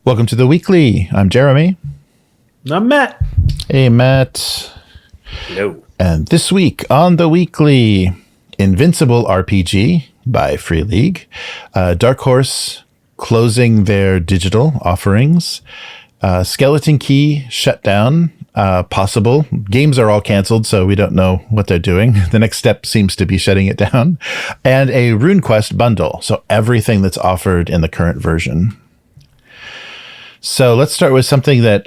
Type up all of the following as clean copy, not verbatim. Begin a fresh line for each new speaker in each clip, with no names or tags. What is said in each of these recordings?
Welcome to the weekly. I'm Jeremy.
I'm Matt.
Hey, Matt.
Hello.
And this week on the weekly, Invincible RPG by Free League, Dark Horse closing their digital offerings, Skeleton Key shut down, possible. Games are all canceled, so we don't know what they're doing. The next step seems to be shutting it down, and a Runequest bundle. So everything that's offered in the current version. So let's start with something that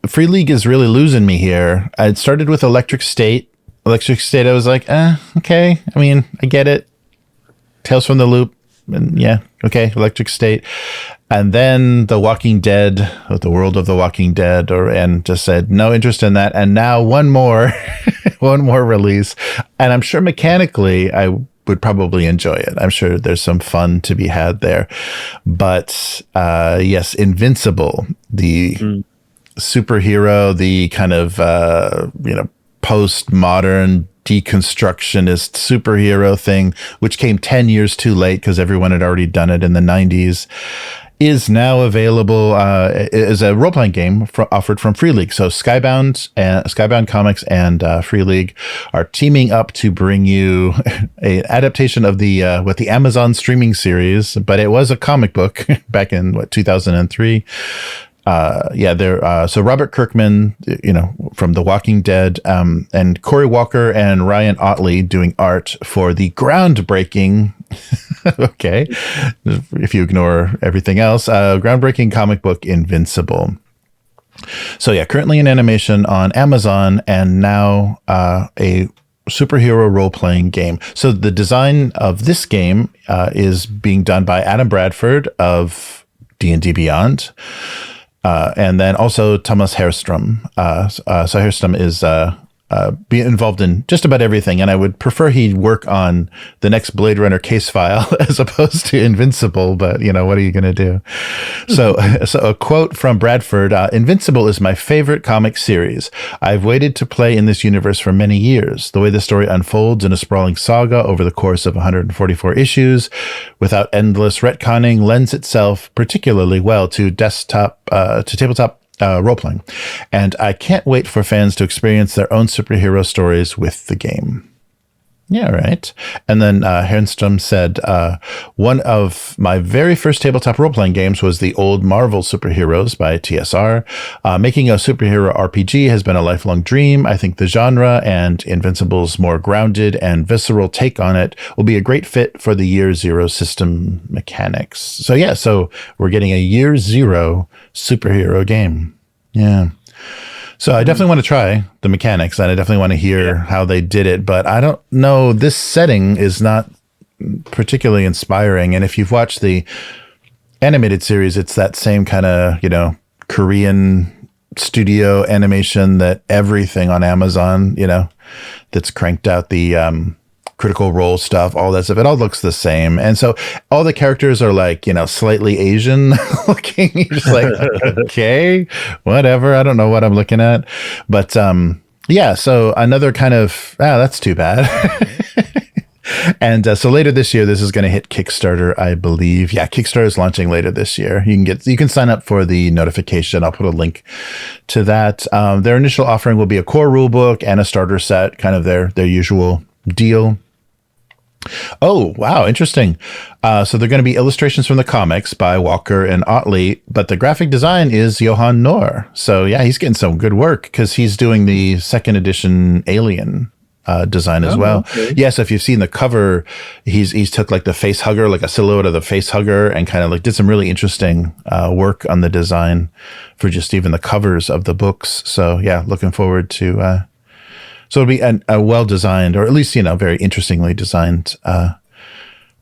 Free League is really losing me here. I started with Electric State. Electric State, I was like, okay. I mean, I get it. Tales from the Loop. And yeah, okay, Electric State. And then The Walking Dead, or The World of the Walking Dead, and just said, no interest in that. And now one more, one more release. And I'm sure mechanically I would probably enjoy it. I'm sure there's some fun to be had there. But yes, Invincible, the superhero, the kind of, postmodern deconstructionist superhero thing, which came 10 years too late because everyone had already done it in the 90s, is now available as a role-playing game offered from Free League. So Skybound Comics and Free League are teaming up to bring you an adaptation of the Amazon streaming series, but it was a comic book back in 2003. So Robert Kirkman, from The Walking Dead, and Cory Walker and Ryan Ottley doing art for the groundbreaking, okay, if you ignore everything else, groundbreaking comic book Invincible. So yeah, currently in animation on Amazon, and now a superhero role-playing game. So the design of this game is being done by Adam Bradford of D&D Beyond. And then also Tomas Härenstam. So Härenstam is being involved in just about everything, and I would prefer he work on the next Blade Runner case file as opposed to Invincible, but what are you going to do? So a quote from Bradford, Invincible is my favorite comic series. I've waited to play in this universe for many years. The way the story unfolds in a sprawling saga over the course of 144 issues without endless retconning lends itself particularly well to tabletop role-playing, and I can't wait for fans to experience their own superhero stories with the game. Yeah, right. And then Härenstam said, one of my very first tabletop role-playing games was the old Marvel Superheroes by TSR. Making a superhero RPG has been a lifelong dream. I think the genre and Invincible's more grounded and visceral take on it will be a great fit for the Year Zero system mechanics. So yeah, so we're getting a Year Zero superhero game. Yeah. So I definitely want to try the mechanics, and I definitely want to hear how they did it, but I don't know. This setting is not particularly inspiring. And if you've watched the animated series, it's that same kind of, Korean studio animation that everything on Amazon, that's cranked out the Critical Role stuff, all that stuff. It all looks the same. And so all the characters are like, slightly Asian looking. You're just like, okay, whatever. I don't know what I'm looking at. But so another kind of, that's too bad. And so later this year, this is going to hit Kickstarter, I believe. Yeah, Kickstarter is launching later this year. You can sign up for the notification. I'll put a link to that. Their initial offering will be a core rulebook and a starter set, kind of their usual deal. Oh, wow. Interesting. So they're going to be illustrations from the comics by Walker and Ottley, but the graphic design is Johan Noor. So yeah, he's getting some good work because he's doing the second edition Alien design as well. Okay. Yeah, so if you've seen the cover, he's took like the face hugger, like a silhouette of the face hugger, and kind of like did some really interesting work on the design for just even the covers of the books. So yeah, looking forward to so it'll be a well-designed, or at least, very interestingly designed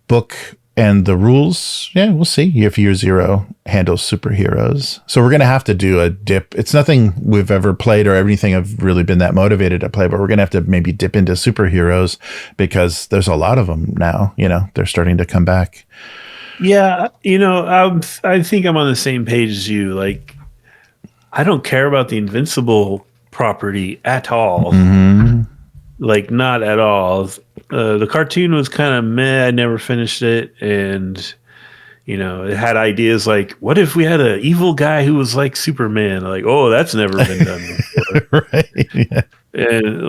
book. And the rules, yeah, we'll see if Year Zero handles superheroes. So we're going to have to do a dip. It's nothing we've ever played or anything I've really been that motivated to play, but we're going to have to maybe dip into superheroes because there's a lot of them now. They're starting to come back.
Yeah, I think I'm on the same page as you. Like, I don't care about the Invincible property at all.
Mm-hmm.
Like, not at all. The cartoon was kind of meh. I never finished it, and It had ideas like, what if we had an evil guy who was like Superman? Like, oh, that's never been done before.
Right. Yeah.
And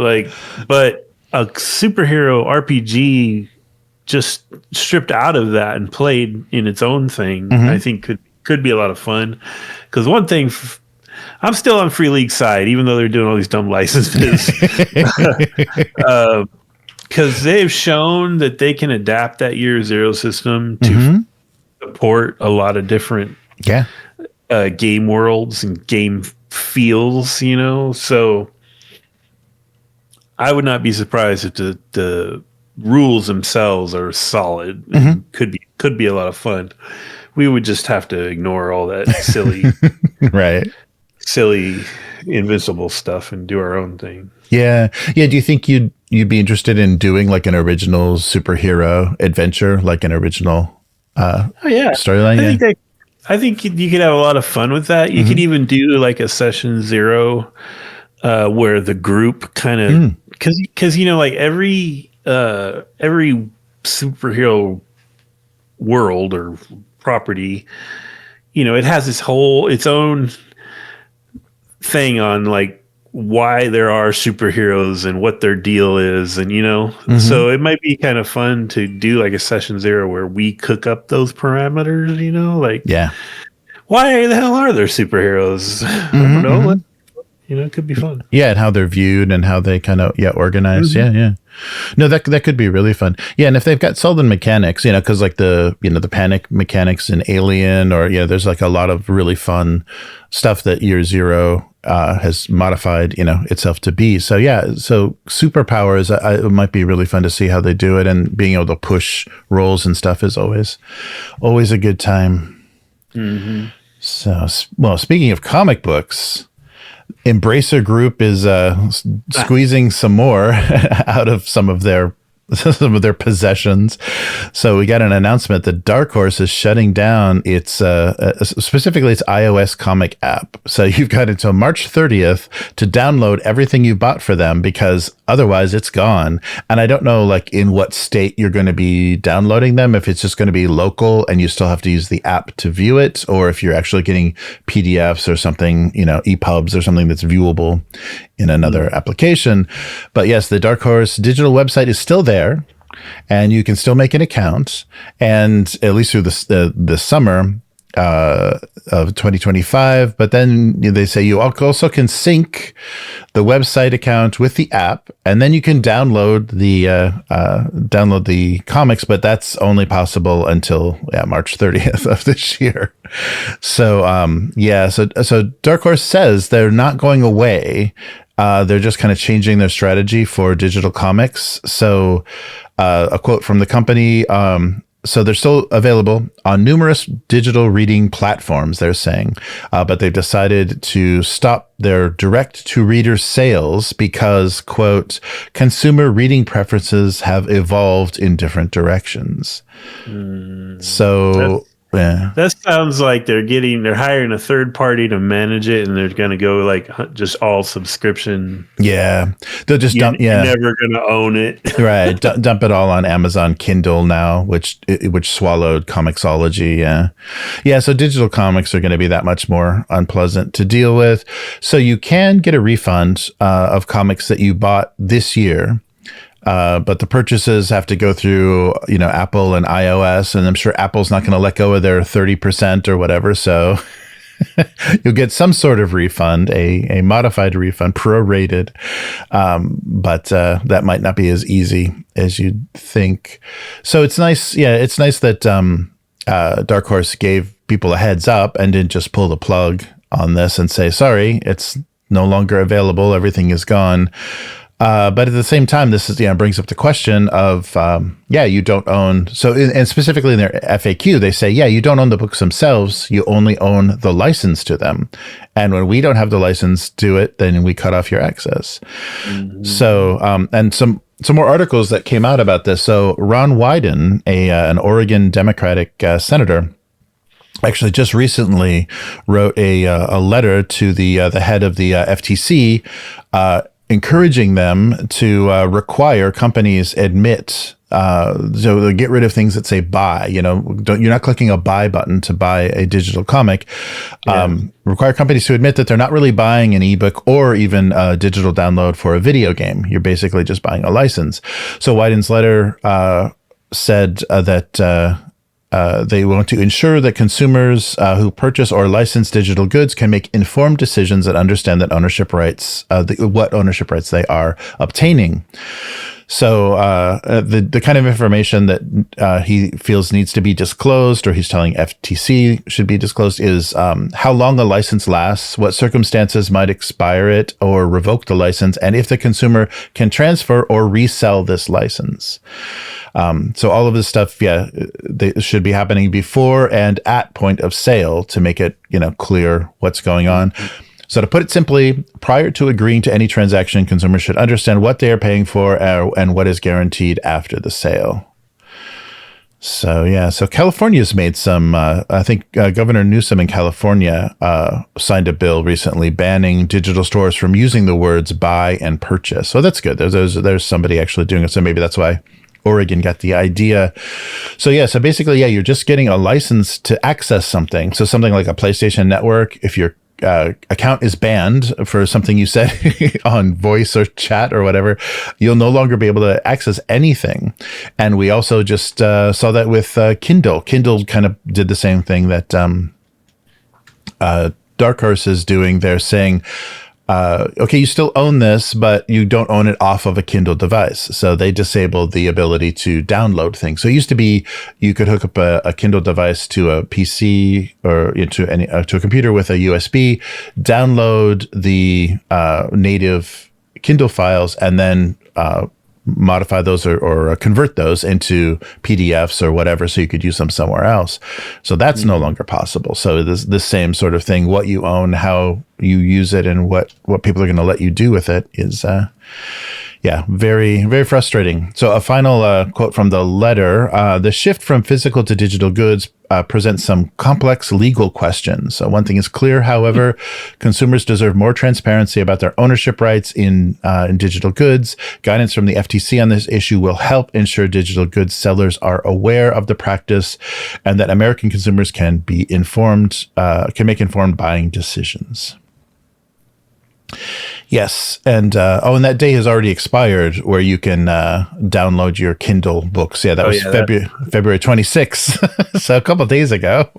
but a superhero RPG just stripped out of that and played in its own thing, I think could be a lot of fun. Because one thing, I'm still on Free League side, even though they're doing all these dumb licenses. Because they've shown that they can adapt that Year Zero system to support a lot of different game worlds and game feels, So I would not be surprised if the rules themselves are solid. Could be a lot of fun. We would just have to ignore all that silly Invincible stuff and do our own thing.
Yeah. Do you think you'd be interested in doing like an original superhero adventure, like an original storyline?
I think you could have a lot of fun with that. You could even do like a session 0 where the group kind of because like every superhero world or property, it has its own thing on like why there are superheroes and what their deal is, and so it might be kind of fun to do like a session 0 where we cook up those parameters, why the hell are there superheroes? I don't know. It could be fun.
Yeah, and how they're viewed and how they kind of organize. Yeah. No, that could be really fun. Yeah, and if they've got solid mechanics, because like the panic mechanics in Alien, or there's like a lot of really fun stuff that Year Zero has modified itself to be. So so superpowers, it might be really fun to see how they do it, and being able to push rolls and stuff is always a good time. So, well, speaking of comic books, Embracer Group is squeezing some more out of some of their possessions. So we got an announcement that Dark Horse is shutting down its specifically its iOS comic app. So you've got until March 30th to download everything you bought for them, because otherwise it's gone. And I don't know like in what state you're going to be downloading them, if it's just going to be local and you still have to use the app to view it, or if you're actually getting PDFs or something, EPUBs or something that's viewable in another application. But yes, the Dark Horse digital website is still there, and you can still make an account, and at least through the summer of 2025. But then they say you also can sync the website account with the app, and then you can download the comics, but that's only possible until March 30th of this year. So so Dark Horse says they're not going away. They're just kind of changing their strategy for digital comics. So a quote from the company, so they're still available on numerous digital reading platforms, they're saying, but they've decided to stop their direct-to-reader sales because, quote, consumer reading preferences have evolved in different directions. So... Yeah.
That sounds like they're hiring a third party to manage it, and they're going to go like just all subscription.
Yeah. They'll just dump.
You're never going to own it.
Right. Dump it all on Amazon Kindle now, which swallowed Comixology. Yeah. Yeah. So digital comics are going to be that much more unpleasant to deal with. So you can get a refund of comics that you bought this year. But the purchases have to go through, Apple and iOS, and I'm sure Apple's not going to let go of their 30% or whatever. So you'll get some sort of refund, a modified refund, prorated. But that might not be as easy as you'd think. So it's nice. Yeah, it's nice that Dark Horse gave people a heads up and didn't just pull the plug on this and say, sorry, it's no longer available. Everything is gone. But at the same time, this is brings up the question of you don't own. So and specifically in their FAQ, they say you don't own the books themselves. You only own the license to them. And when we don't have the license to it, then we cut off your access. So and some more articles that came out about this. So Ron Wyden, an Oregon Democratic senator, actually just recently wrote a letter to the head of the FTC. Encouraging them to require companies admit So they'll get rid of things that say buy. You're not clicking a buy button to buy a digital comic. Require companies to admit that they're not really buying an ebook or even a digital download for a video game. You're basically just buying a license. So Wyden's letter said that they want to ensure that consumers who purchase or license digital goods can make informed decisions that understand that ownership rights, what ownership rights they are obtaining. So the kind of information that he feels needs to be disclosed, or he's telling FTC should be disclosed, is how long a license lasts, what circumstances might expire it or revoke the license, and if the consumer can transfer or resell this license. So all of this stuff, they should be happening before and at point of sale to make it, clear what's going on. So to put it simply, prior to agreeing to any transaction, consumers should understand what they are paying for and what is guaranteed after the sale. So, so California's made some, I think Governor Newsom in California signed a bill recently banning digital stores from using the words buy and purchase. So that's good. There's somebody actually doing it. So maybe that's why Oregon got the idea. So so basically, you're just getting a license to access something. So something like a PlayStation Network, if your account is banned for something you said on voice or chat or whatever, you'll no longer be able to access anything. And we also just saw that with Kindle. Kindle kind of did the same thing that Dark Horse is doing. They're saying, okay, you still own this, but you don't own it off of a Kindle device. So they disabled the ability to download things. So it used to be you could hook up a Kindle device to a PC or to a computer with a USB, download the native Kindle files, and then modify those or convert those into PDFs or whatever, so you could use them somewhere else. So that's no longer possible. So this same sort of thing, what you own, how you use it, and what people are going to let you do with it is very, very frustrating. So a final quote from the letter: the shift from physical to digital goods presents some complex legal questions. So one thing is clear, however, consumers deserve more transparency about their ownership rights in digital goods. Guidance from the FTC on this issue will help ensure digital goods sellers are aware of the practice and that American consumers can be informed, can make informed buying decisions. Yes, and and that day has already expired where you can download your Kindle books. Yeah, that was February 26th, so a couple of days ago.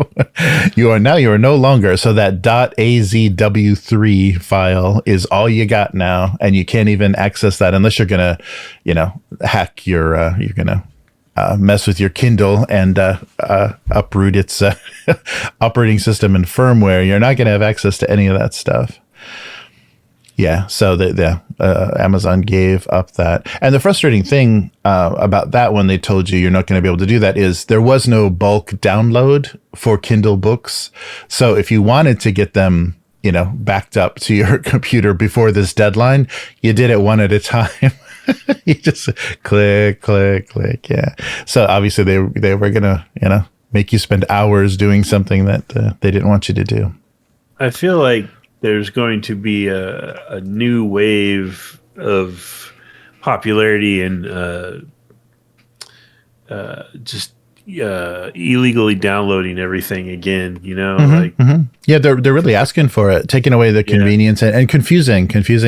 You are no longer. So that .azw3 file is all you got now, and you can't even access that unless you're gonna, hack your. You're gonna mess with your Kindle and uproot its operating system and firmware. You're not gonna have access to any of that stuff. Yeah, so the Amazon gave up that. And the frustrating thing about that, when they told you you're not going to be able to do that, is there was no bulk download for Kindle books. So if you wanted to get them, backed up to your computer before this deadline, you did it one at a time. You just click, yeah. So obviously they were going to, make you spend hours doing something that they didn't want you to do.
I feel like there's going to be a new wave of popularity and just illegally downloading everything again.
Yeah, they're really asking for it, taking away the convenience and confusing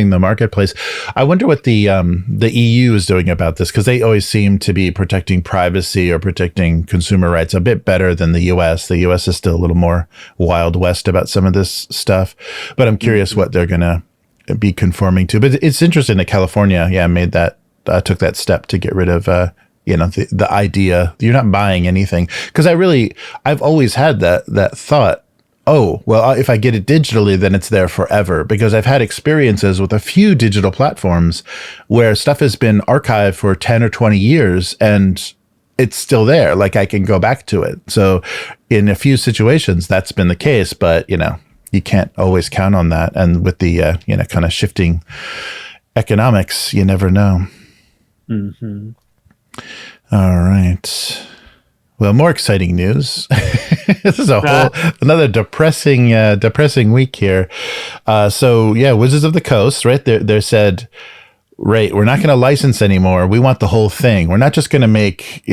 the marketplace. I wonder what the EU is doing about this, because they always seem to be protecting privacy or protecting consumer rights a bit better than the US. The US is still a little more Wild West about some of this stuff, but I'm curious what they're going to be conforming to. But it's interesting that California, made that took that step to get rid of the idea you're not buying anything. Because I've always had that thought, oh, well, if I get it digitally, then it's there forever. Because I've had experiences with a few digital platforms where stuff has been archived for 10 or 20 years and it's still there. Like, I can go back to it. So in a few situations, that's been the case. But, you can't always count on that. And with the, kind of shifting economics, you never know.
Mm-hmm.
All right. Well, more exciting news. This is another depressing week here. Wizards of the Coast, right? They said, right, we're not going to license anymore. We want the whole thing. We're not just going to make,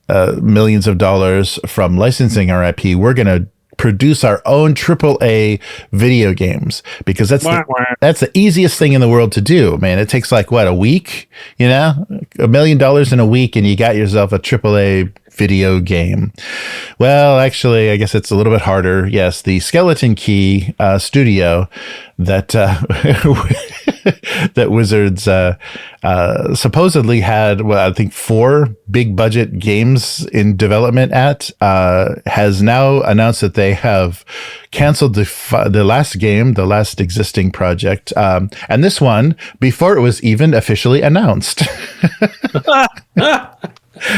millions of dollars from licensing our IP. We're going to produce our own AAA video games, because that's the easiest thing in the world to do, man. It takes like a week, $1 million in a week, and you got yourself a AAA video game. Well, actually, I guess it's a little bit harder. Yes, the Skeleton Key studio that that Wizards supposedly had, I think 4 big budget games in development has now announced that they have canceled the last game, the last existing project, and this one before it was even officially announced.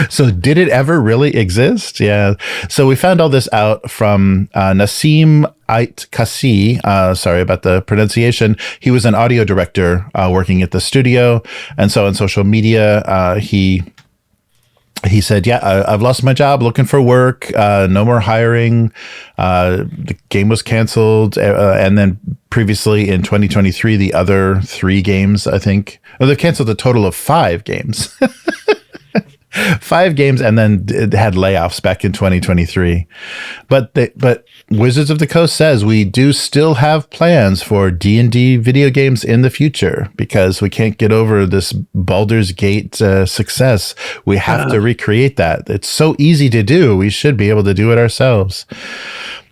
So did it ever really exist? Yeah. So we found all this out from Nassim Ait-Kaci. Sorry about the pronunciation. He was an audio director working at the studio. And so on social media, he said, yeah, I've lost my job, looking for work, no more hiring. The game was canceled. And then previously in 2023, the other 3 games, I think, they've canceled a total of 5 games. 5 games, and then it had layoffs back in 2023. But Wizards of the Coast says we do still have plans for D&D video games in the future, because we can't get over this Baldur's Gate success. We have to recreate that. It's so easy to do. We should be able to do it ourselves.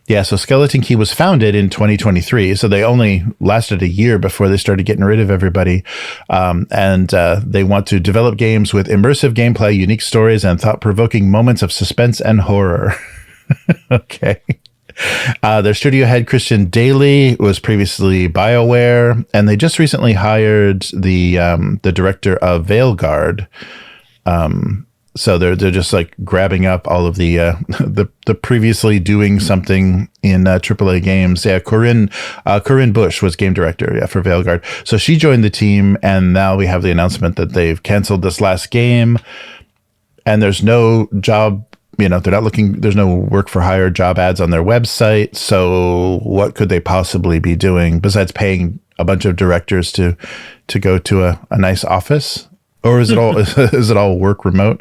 Yeah, so Skeleton Key was founded in 2023, so they only lasted a year before they started getting rid of everybody. And they want to develop games with immersive gameplay, unique stories, and thought-provoking moments of suspense and horror. Okay. Their studio head, Christian Dailey, was previously BioWare, and they just recently hired the director of Veilguard. So they're just like grabbing up all of the previously doing something in AAA games. Yeah, Corinne Bush was game director, for Veilguard. So she joined the team, and now we have the announcement that they've canceled this last game, and there's no job. They're not looking. There's no work for hire job ads on their website. So what could they possibly be doing besides paying a bunch of directors to go to a nice office? Or is it all work remote?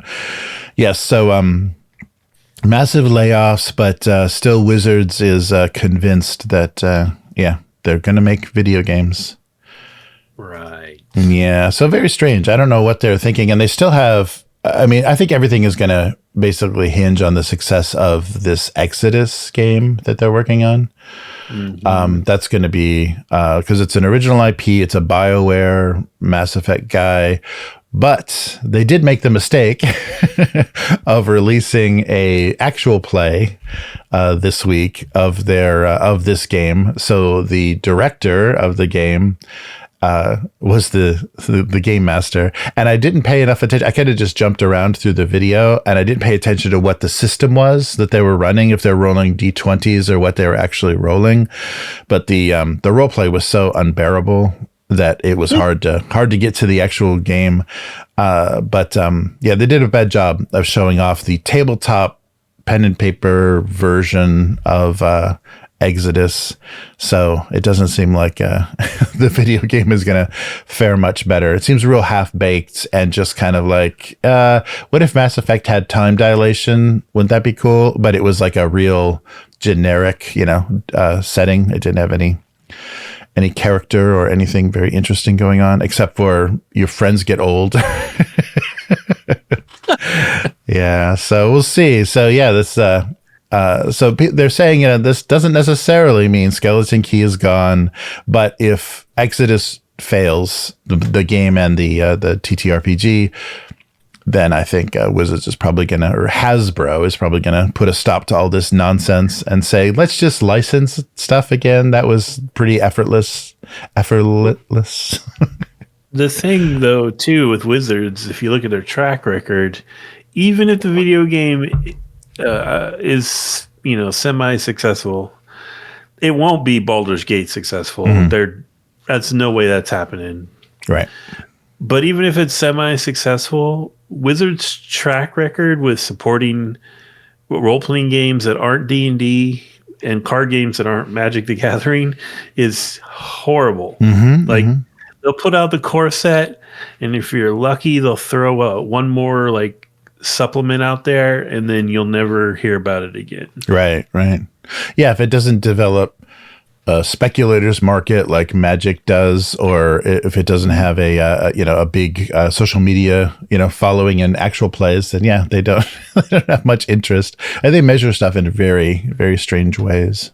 Yes. So massive layoffs, but still Wizards is convinced that they're going to make video games.
Right.
Yeah. So very strange. I don't know what they're thinking, and they still have. I mean, I think everything is going to basically hinge on the success of this Exodus game that they're working on. Mm-hmm. That's going to be because it's an original IP. It's a BioWare Mass Effect guy. But they did make the mistake of releasing a actual play this week of this game. So the director of the game was the game master, and I didn't pay enough attention. I kind of just jumped around through the video, and I didn't pay attention to what the system was that they were running, if they're rolling D20s or what they were actually rolling. But the role play was so unbearable that it was hard to get to the actual game. But they did a bad job of showing off the tabletop pen and paper version of Exodus. So it doesn't seem like the video game is going to fare much better. It seems real half-baked and just kind of like, what if Mass Effect had time dilation? Wouldn't that be cool? But it was like a real generic, setting. It didn't have any character or anything very interesting going on, except for your friends get old. Yeah, so we'll see. So yeah, this so they're saying this doesn't necessarily mean Skeleton Key is gone, but if Exodus fails, the game and the TTRPG, then I think Wizards is probably or Hasbro is probably gonna put a stop to all this nonsense and say, let's just license stuff again. That was pretty effortless.
The thing, though, too, with Wizards, if you look at their track record, even if the video game is semi-successful, it won't be Baldur's Gate successful. Mm-hmm. That's no way that's happening.
Right.
But even if it's semi-successful, Wizards' track record with supporting role-playing games that aren't D&D and card games that aren't Magic the Gathering is horrible. Mm-hmm, they'll put out the core set, and if you're lucky, they'll throw one more like supplement out there, and then you'll never hear about it again.
Right. Yeah, if it doesn't develop a speculator's market like Magic does, or if it doesn't have a big social media following and actual plays, then yeah, they don't have much interest, and they measure stuff in very, very strange ways.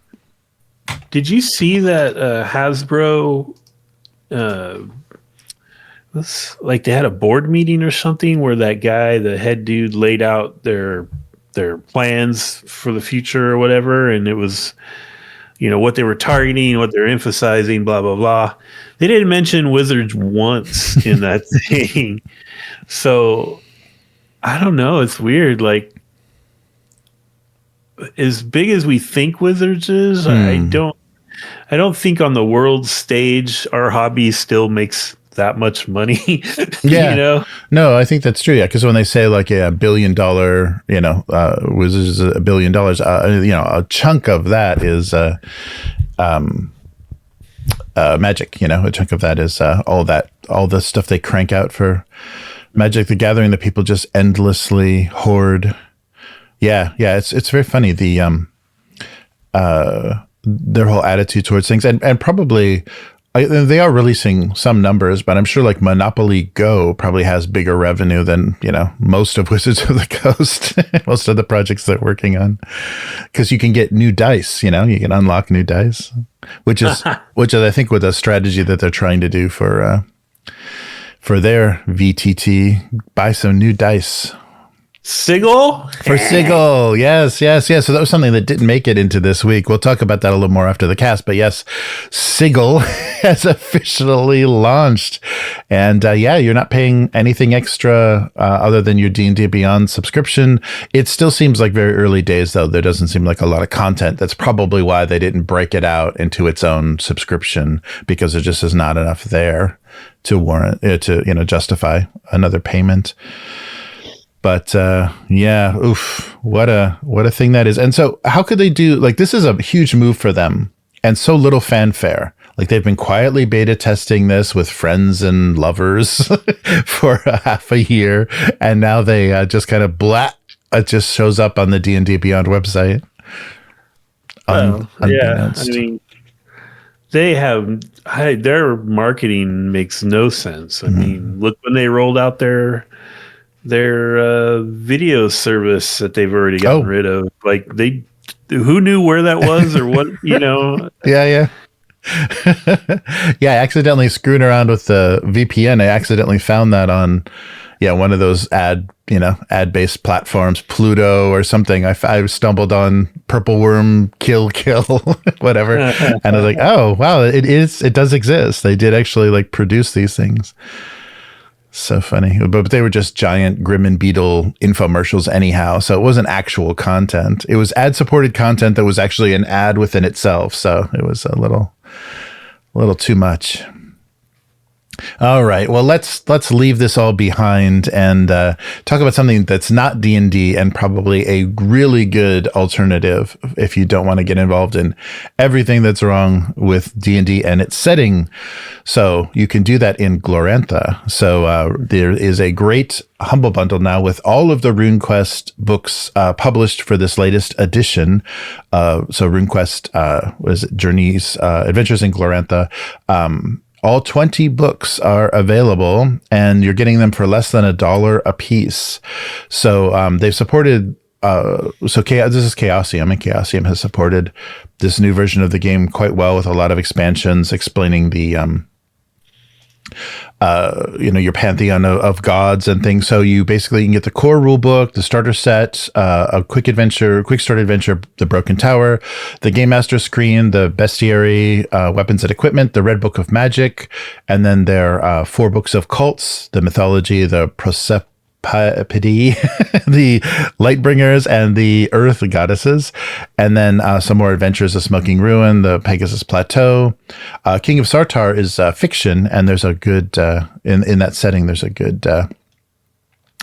Did you see that Hasbro? Like they had a board meeting or something where that guy, the head dude, laid out their plans for the future or whatever, and it was what they were targeting, what they're emphasizing, blah blah blah. They didn't mention Wizards once in that thing, so I don't know. It's weird. Like, as big as we think Wizards is, I don't think on the world stage our hobby still makes that much money.
Yeah. No, I think that's true. Yeah, because when they say like $1 billion, Wizards is $1 billion, a chunk of that is Magic. A chunk of that is all the stuff they crank out for Magic the Gathering that people just endlessly hoard. Yeah, it's very funny, the their whole attitude towards things, and probably they are releasing some numbers, but I'm sure like Monopoly Go probably has bigger revenue than most of Wizards of the Coast, most of the projects they're working on, because you can get new dice. You can unlock new dice, which is I think with a strategy that they're trying to do for their VTT, buy some new dice.
Sigil?
For Sigil, yes. So that was something that didn't make it into this week. We'll talk about that a little more after the cast. But yes, Sigil has officially launched. And you're not paying anything extra other than your D&D Beyond subscription. It still seems like very early days, though. There doesn't seem like a lot of content. That's probably why they didn't break it out into its own subscription, because there just is not enough there to warrant to justify another payment. But what a thing that is. And so how could they do, like, this is a huge move for them and so little fanfare. Like, they've been quietly beta testing this with friends and lovers for half a year, and now they just kind of it just shows up on the D&D Beyond website.
Unannounced. I mean, they have their marketing makes no sense. I mean, look when they rolled out their video service that they've already gotten rid of. Like, who knew where that was or what,
Yeah. I accidentally screwed around with the VPN. I accidentally found that on one of those ad-based platforms, Pluto or something. I stumbled on Purple Worm Kill whatever, and I was like, oh wow, it does exist. They did actually like produce these things. So funny. But they were just giant Grim and Beetle infomercials anyhow. So it wasn't actual content. It was ad-supported content that was actually an ad within itself. So it was a little too much. All right. Well, let's leave this all behind and talk about something that's not D&D, and probably a really good alternative if you don't want to get involved in everything that's wrong with D&D and its setting. So you can do that in Glorantha. So there is a great Humble Bundle now with all of the Runequest books published for this latest edition. So Runequest was Journeys, Adventures in Glorantha. All 20 books are available, and you're getting them for less than $1 a piece. So they've supported. This is Chaosium, and Chaosium has supported this new version of the game quite well, with a lot of expansions explaining the your pantheon of gods and things. So you can get the core rulebook, the starter set, a quick start adventure, the Broken Tower, the Game Master screen, the bestiary, weapons and equipment, the Red Book of Magic, and then there are 4 books of cults, the mythology, the Prosepidi, the Lightbringers, and the Earth Goddesses, and then some more adventures: the Smoking Ruin, the Pegasus Plateau. King of Sartar is fiction, and there's a good in that setting. There's a good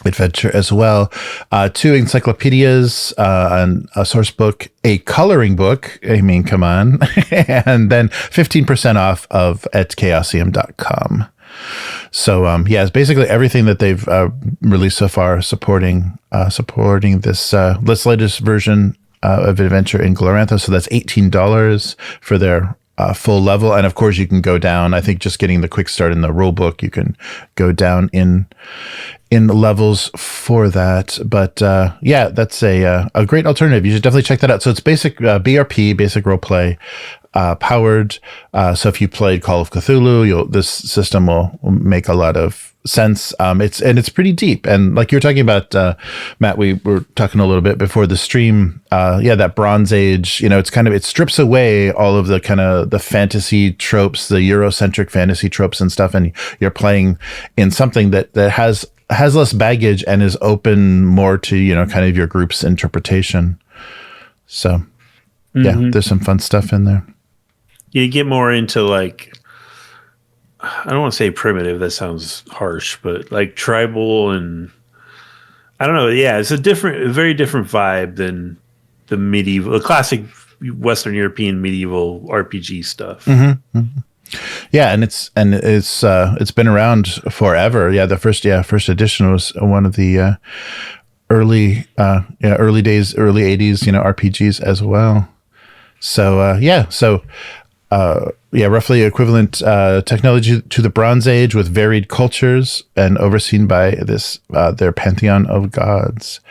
adventure as well. 2 encyclopedias, and a source book, a coloring book. I mean, come on, and then 15% off at chaosium.com. So yeah, it's basically everything that they've released so far supporting this latest version of Adventure in Glorantha. So that's $18 for their full level. And of course, you can go down. I think just getting the quick start in the rulebook, you can go down in levels for that. But yeah, that's a great alternative. You should definitely check that out. So it's basic BRP, basic role play, powered. So if you played Call of Cthulhu, this system will make a lot of sense. It's pretty deep. And like you were talking about, Matt, we were talking a little bit before the stream. Yeah, that Bronze Age, it strips away all of the kind of the fantasy tropes, the Eurocentric fantasy tropes and stuff. And you're playing in something that has less baggage and is open more to, kind of your group's interpretation. So yeah, there's some fun stuff in there.
You get more into like, I don't want to say primitive, that sounds harsh, but like tribal and I don't know. Yeah, it's a very different vibe than the classic Western European medieval RPG stuff.
Mm-hmm. Mm-hmm. Yeah, and it's been around forever. Yeah, the first edition was one of the early days, early 80s, RPGs as well. So roughly equivalent technology to the Bronze Age with varied cultures and overseen by their pantheon of gods.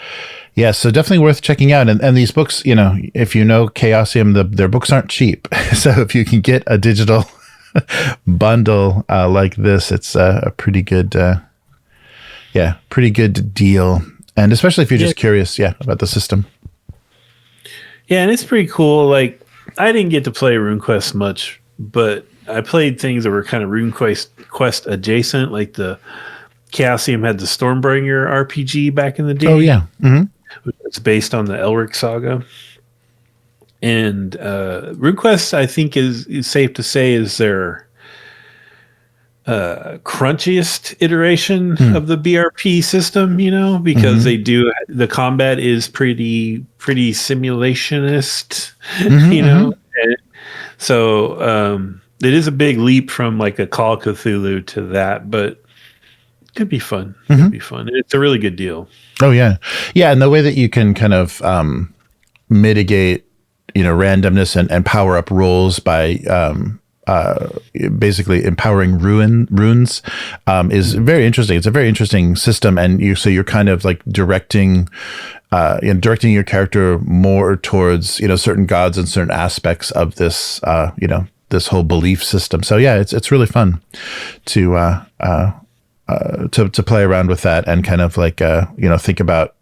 Yeah, so definitely worth checking out. And these books, if you know Chaosium, their books aren't cheap. So if you can get a digital bundle like this, it's a pretty good deal. And especially if you're just curious, about the system.
Yeah, and it's pretty cool. Like, I didn't get to play RuneQuest much, but I played things that were kind of RuneQuest adjacent, like the Chaosium had the Stormbringer RPG back in the day.
Oh, yeah. Mm-hmm.
It's based on the Elric saga. And RuneQuest, I think, is safe to say, is their crunchiest iteration of the BRP system, because they do, the combat is pretty simulationist, And so it is a big leap from like a Call of Cthulhu to that, but it could be fun. It's a really good deal.
Oh yeah. Yeah. And the way that you can kind of mitigate, randomness and power up rolls by basically empowering runes is very interesting. It's a very interesting system, and you're kind of like directing your character more towards certain gods and certain aspects of this this whole belief system. So yeah, it's really fun to play around with that and kind of like think about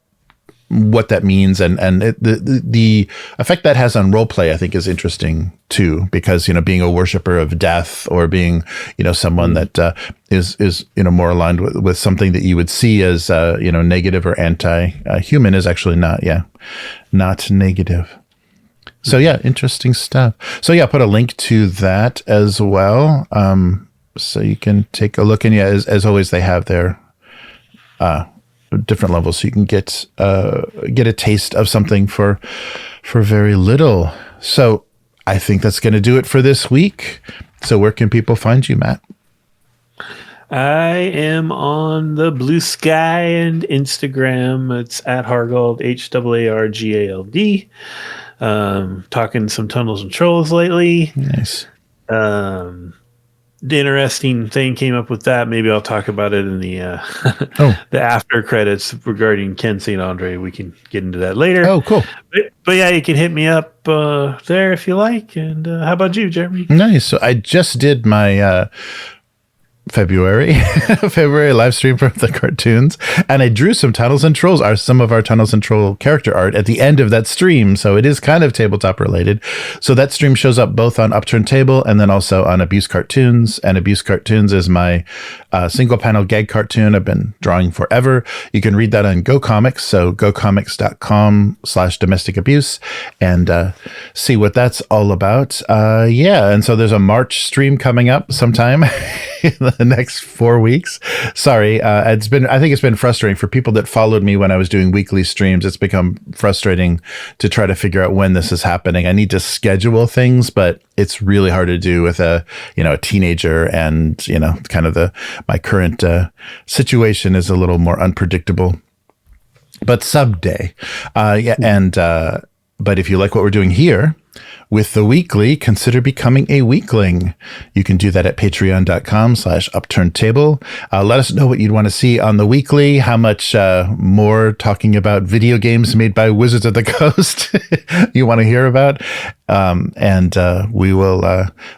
what that means, and the effect that has on role play, I think, is interesting too, because being a worshiper of death or being someone that is more aligned with something that you would see as negative or anti-human is actually not negative. So yeah, interesting stuff. So yeah, I'll put a link to that as well, so you can take a look. And yeah, as always, they have their different levels, so you can get a taste of something for very little. So I think that's going to do it for this week. So where can people find you, Matt?
I am on the Blue Sky and Instagram. It's at Hargald, HAARGALD. Talking some Tunnels and Trolls lately.
Nice.
The interesting thing came up with that. Maybe I'll talk about it in the the after credits regarding Ken St. Andre. We can get into that later.
Oh, cool.
But yeah, you can hit me up there if you like. And how about you, Jeremy?
Nice. So I just did my February live stream from the cartoons, and I drew some Tunnels and Trolls, some of our Tunnels and Troll character art at the end of that stream, so it is kind of tabletop related. So that stream shows up both on Upturned Table and then also on Abuse Cartoons, and Abuse Cartoons is my single panel gag cartoon I've been drawing forever. You can read that on GoComics, so gocomics.com/domestic abuse, and see what that's all about. And so there's a March stream coming up sometime in the next 4 weeks. Sorry. I think it's been frustrating for people that followed me when I was doing weekly streams. It's become frustrating to try to figure out when this is happening. I need to schedule things, but it's really hard to do with a teenager, and, kind of my current situation is a little more unpredictable. But someday, but if you like what we're doing here with the weekly, consider becoming a weekling. You can do that at patreon.com/upturnedtable. Let us know what you'd want to see on the weekly, how much more talking about video games made by Wizards of the Coast you want to hear about. And we will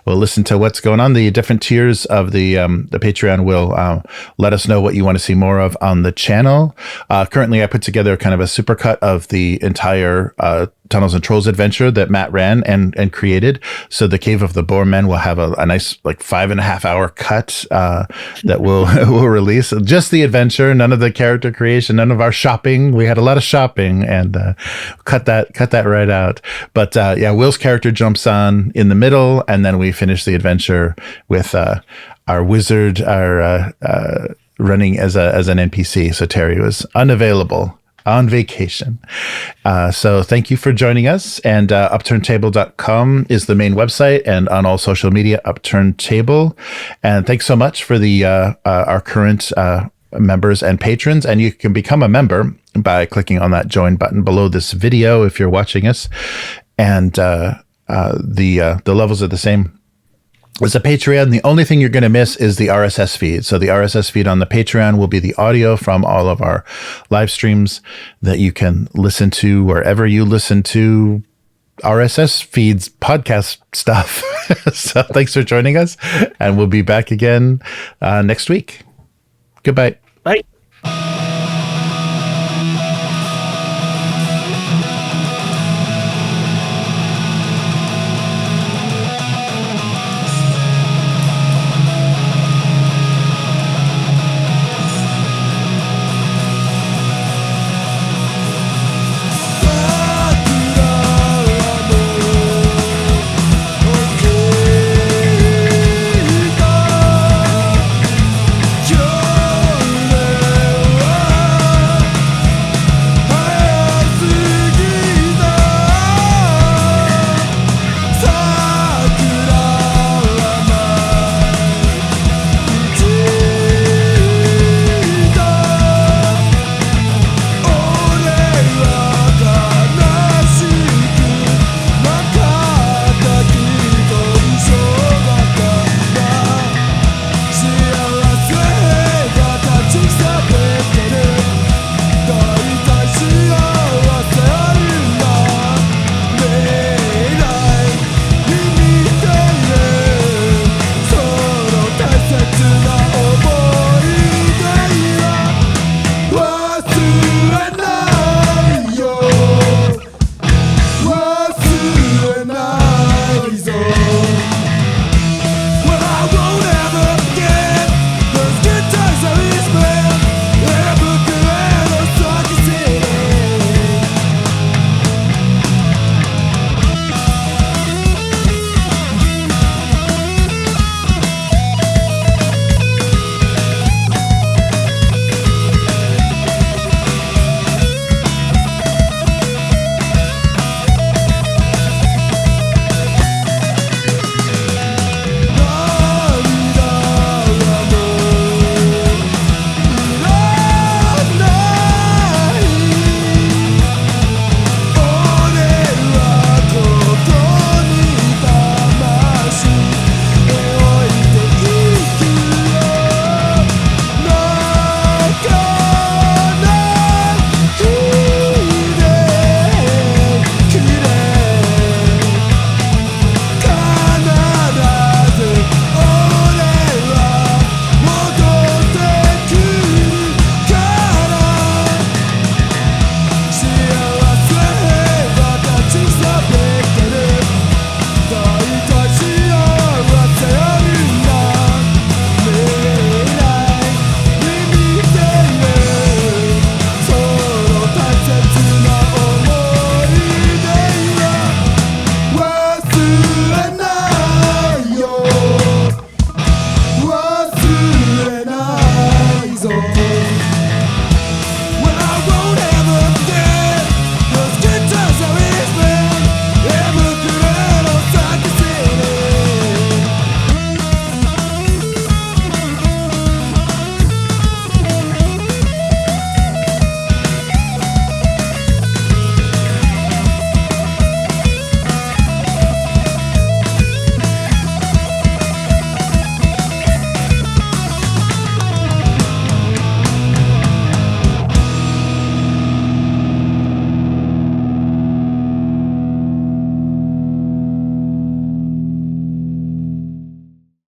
we'll listen to what's going on. The different tiers of the Patreon will let us know what you want to see more of on the channel. Currently, I put together kind of a supercut of the entire Tunnels and Trolls adventure that Matt ran and created. So the Cave of the Boarmen will have a nice 5.5 hour cut that we'll release. Just the adventure, none of the character creation, none of our shopping. We had a lot of shopping, and cut that right out. But Will's character jumps on in the middle, and then we finish the adventure with our wizard running as an NPC. So Terry was unavailable on vacation. So thank you for joining us. And upturnedtable.com is the main website, and on all social media, Upturned Table. And thanks so much for our current members and patrons. And you can become a member by clicking on that join button below this video if you're watching us. And the levels are the same as a Patreon. The only thing you're going to miss is the RSS feed. So the RSS feed on the Patreon will be the audio from all of our live streams that you can listen to wherever you listen to RSS feeds, podcast stuff. So thanks for joining us, and we'll be back again next week. Goodbye.
Bye.